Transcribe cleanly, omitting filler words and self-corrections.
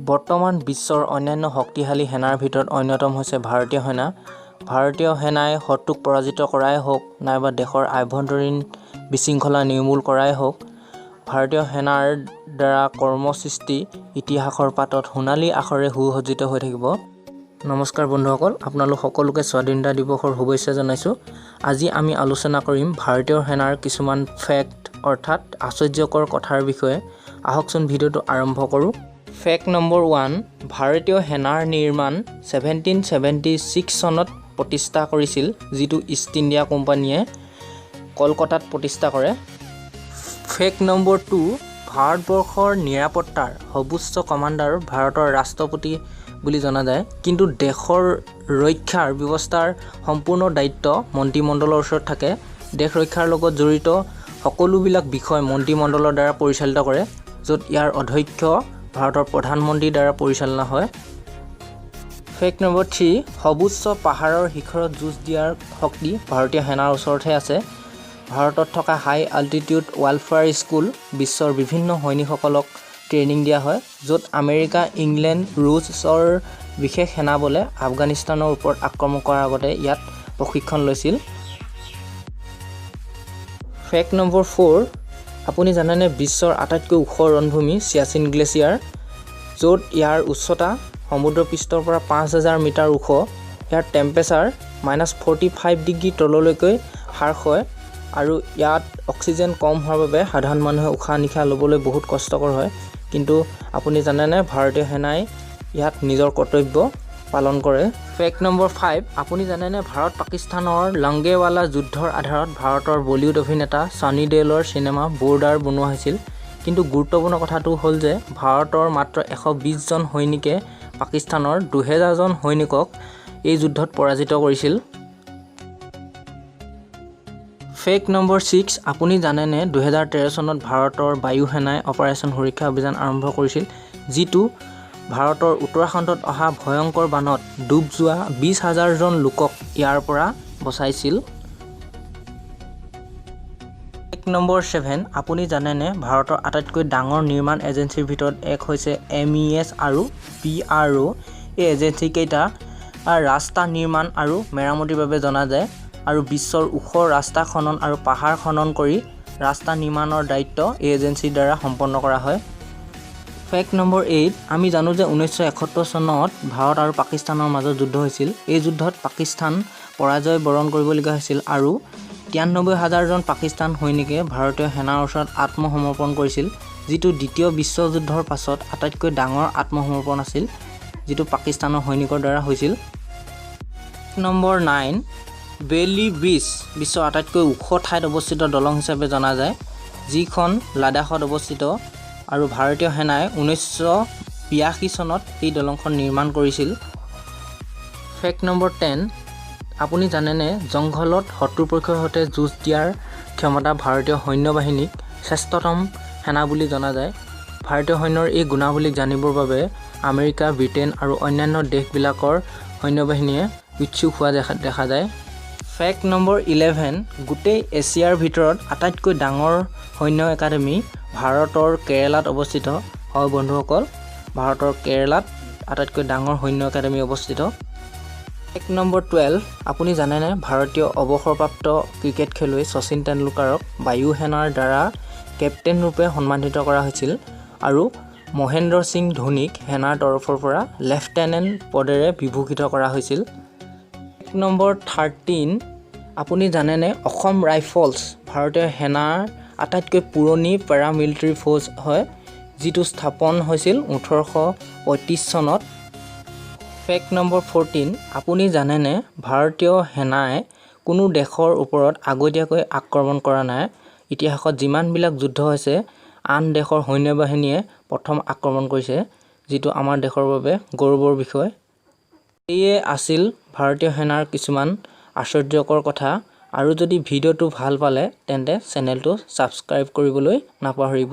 বৰ্তমান বিশ্বৰ অন্যান্য শক্তিশালী সেনাৰ ভিতৰত অন্যতম হৈছে ভাৰতীয় সেনা। ভাৰতীয় সেনাই শত্ৰুক পৰাজিত কৰাই হওক নাইবা দেশৰ আভ্যন্তৰীণ বিশৃংখলা নিৰ্মূল কৰাই হওক, ভাৰতীয় সেনাৰ দ্বাৰা কৰ্মসৃষ্টি ইতিহাসৰ পাতত সোণালী আখৰে সুসজ্জিত হৈ থাকিব। নমস্কাৰ বন্ধুসকল, আপোনালোক সকলোকে স্বাধীনতা দিৱসৰ শুভেচ্ছা জনাইছোঁ। আজি আমি আলোচনা কৰিম ভাৰতীয় সেনাৰ কিছুমান ফেক্ট অৰ্থাৎ আশ্চৰ্যকৰ কথাৰ বিষয়ে। আহকচোন ভিডিঅ'টো আৰম্ভ কৰোঁ। ফেক্ট নম্বৰ 1, ভাৰতীয় সেনাৰ নিৰ্মাণ 1776 চনত প্ৰতিষ্ঠা কৰিছিল, যিটো ইষ্ট ইণ্ডিয়া কোম্পানীয়ে কলকাতাত প্ৰতিষ্ঠা কৰে। ফেক্ট নম্বৰ 2, ভাৰতবৰ্ষৰ নিৰাপত্তাৰ সৰ্বোচ্চ কমাণ্ডাৰ ভাৰতৰ ৰাষ্ট্ৰপতি বুলি জনা যায়, কিন্তু দেশৰ ৰক্ষাৰ ব্যৱস্থাৰ সম্পূৰ্ণ দায়িত্ব মন্ত্ৰীমণ্ডলৰ ওচৰত থাকে। দেশ ৰক্ষাৰ লগত জড়িত সকলোবিলাক বিষয় মন্ত্ৰীমণ্ডলৰ দ্বাৰা পৰিচালিত কৰে, য'ত ইয়াৰ অধ্যক্ষ ভাৰতৰ প্ৰধানমন্ত্ৰীৰ দ্বাৰা পৰিচালনা হয়। ফেক্ট নম্বৰ 3, সৰ্বোচ্চ পাহাৰৰ শিখৰত যুঁজ দিয়াৰ শক্তি ভাৰতীয় সেনাৰ ওচৰতহে আছে। ভাৰতত থকা হাই আল্টিটিউড ৱাৰফেয়াৰ স্কুল বিশ্বৰ বিভিন্ন সৈনিকসকলক ট্ৰেইনিং দিয়া হয়, য'ত আমেৰিকা, ইংলেণ্ড, ৰুছৰ বিশেষ সেনাবলে আফগানিস্তানৰ ওপৰত আক্ৰমণ কৰাৰ আগতে ইয়াত প্ৰশিক্ষণ লৈছিল। ফেক্ট নম্বৰ 4, আপুনি জানেনে বিশ্বৰ আটাইতকৈ ওখ ৰণভূমি চিয়াচিন গ্লেছিয়াৰ, য'ত ইয়াৰ উচ্চতা সমুদ্ৰপৃষ্ঠৰ পৰা 5000 মিটাৰ ওখ। ইয়াৰ টেম্পাৰেচাৰ -45 ডিগ্ৰী তললৈকৈ হ্ৰাস হয় আৰু ইয়াত অক্সিজেন কম হোৱাৰ বাবে সাধাৰণ মানুহে উশাহ নিশাহ ল'বলৈ বহুত কষ্টকৰ হয়। কিন্তু আপুনি জানেনে ভাৰতীয় সেনাই ইয়াত নিজৰ কৰ্তব্য পালন কৰে। ফেক্ট নম্বৰ 5, আপুনি জানেনে ভাৰত পাকিস্তানৰ লংগেৱালা যুদ্ধৰ আধাৰত ভাৰতৰ বলিউড অভিনেতা ছানী দেওলৰ চিনেমা বৰ্ডাৰ বনোৱা হৈছিল। কিন্তু গুৰুত্বপূৰ্ণ কথাটো হ'ল যে ভাৰতৰ মাত্ৰ 120 জন সৈনিকে পাকিস্তানৰ 2000 জন সৈনিকক এই যুদ্ধত পৰাজিত কৰিছিল। ফেক্ট নম্বৰ 6, আপুনি জানেনে 2013 চনত ভাৰতৰ বায়ু সেনাই অপাৰেশ্যন সুৰক্ষা অভিযান আৰম্ভ কৰিছিল, যিটো ভাৰতৰ উত্তৰাখণ্ডত অহা ভয়ংকৰ বানত ডুব যোৱা 20,000 জন লোকক ইয়াৰ পৰা বচাইছিল। ফেক্ট নম্বৰ 7, আপুনি জানেনে ভাৰতৰ আটাইতকৈ ডাঙৰ নিৰ্মাণ এজেঞ্চিৰ ভিতৰত এক হৈছে MES আৰু PRO। এই এজেঞ্চিকেইটা ৰাস্তা নিৰ্মাণ আৰু মেৰামতিৰ বাবে জনা যায় আৰু বিশ্বৰ ওখ ৰাস্তা খনন আৰু পাহাৰ খনন কৰি ৰাস্তা নিৰ্মাণৰ দায়িত্ব এই এজেঞ্চিৰ দ্বাৰা সম্পন্ন কৰা হয়। ফেক্ট নম্বৰ 8, আমি জানো যে 1971 চনত ভাৰত আৰু পাকিস্তানৰ মাজত যুদ্ধ হৈছিল। এই যুদ্ধত পাকিস্তান পৰাজয় বৰণ কৰিবলগীয়া হৈছিল আৰু 93,000 জন পাকিস্তান সৈনিকে ভাৰতীয় সেনাৰ ওচৰত আত্মসমৰ্পণ কৰিছিল, যিটো দ্বিতীয় বিশ্বযুদ্ধৰ পাছত আটাইতকৈ ডাঙৰ আত্মসমৰ্পণ আছিল, যিটো পাকিস্তানৰ সৈনিকৰ দ্বাৰা হৈছিল। নম্বৰ 9, বেইলি ব্ৰিজ বিশ্বৰ আটাইতকৈ ওখ ঠাইত অৱস্থিত দলং হিচাপে জনা যায়, যিখন লাডাখত অৱস্থিত আৰু ভাৰতীয় সেনাই 1982 চনত এই দলংখন নিৰ্মাণ কৰিছিল। ফেক্ট নম্বৰ 10, আপুনি জানেনে জংঘলত শত্ৰুপক্ষৰ সৈতে যুঁজ দিয়াৰ ক্ষমতা ভাৰতীয় সৈন্য বাহিনীক শ্ৰেষ্ঠতম সেনা বুলি জনা যায়। ভাৰতীয় সৈন্যৰ এই গুণাৱলীক জানিবৰ বাবে আমেৰিকা, ব্ৰিটেইন আৰু অন্যান্য দেশবিলাকৰ সৈন্যবাহিনীয়ে উৎসুক হোৱা দেখা যায়। ফেক্ট নম্বৰ 11, গোটেই এছিয়াৰ ভিতৰত আটাইতকৈ ডাঙৰ সৈন্য একাডেমী ভাৰতৰ কেৰালাত অৱস্থিত। হয় বন্ধুসকল, ভাৰতৰ কেৰালাত আটাইতকৈ ডাঙৰ সৈন্য একাডেমী অৱস্থিত। ফেক্ট নম্বৰ 12, আপুনি জানেনে ভাৰতীয় অৱসৰপ্ৰাপ্ত ক্ৰিকেট খেলুৱৈ শচীন তেণ্ডুলকাৰক বায়ু সেনাৰ দ্বাৰা কেপ্টেইন ৰূপে সন্মানিত কৰা হৈছিল আৰু মহেন্দ্ৰ সিং ধোনীক সেনাৰ তৰফৰ পৰা লেফটেনেণ্ট পদেৰে বিভূষিত কৰা হৈছিল। ফেক্ট নম্বৰ 13, আপুনি জানেনে অসম ৰাইফলছ ভাৰতীয় সেনাৰ আটাইতকৈ পুৰণি পেৰামিলিটাৰী ফ'ৰ্চ হয়, যিটো স্থাপন হৈছিল 1835 চনত। ফেক্ট নম্বৰ 14, আপুনি জানেনে ভাৰতীয় সেনাই কোনো দেশৰ ওপৰত আগতীয়াকৈ আক্ৰমণ কৰা নাই। ইতিহাসত যিমানবিলাক যুদ্ধ হৈছে আন দেশৰ সৈন্যবাহিনীয়ে প্ৰথম আক্ৰমণ কৰিছে, যিটো আমাৰ দেশৰ বাবে গৌৰৱৰ বিষয়। এয়ে আছিল ভাৰতীয় সেনাৰ কিছুমান আশ্চৰ্যকৰ কথা। আৰু যদি ভিডিঅ'টো ভাল পালে তেন্তে চেনেলটো ছাবস্ক্ৰাইব কৰিবলৈ নাপাহৰিব।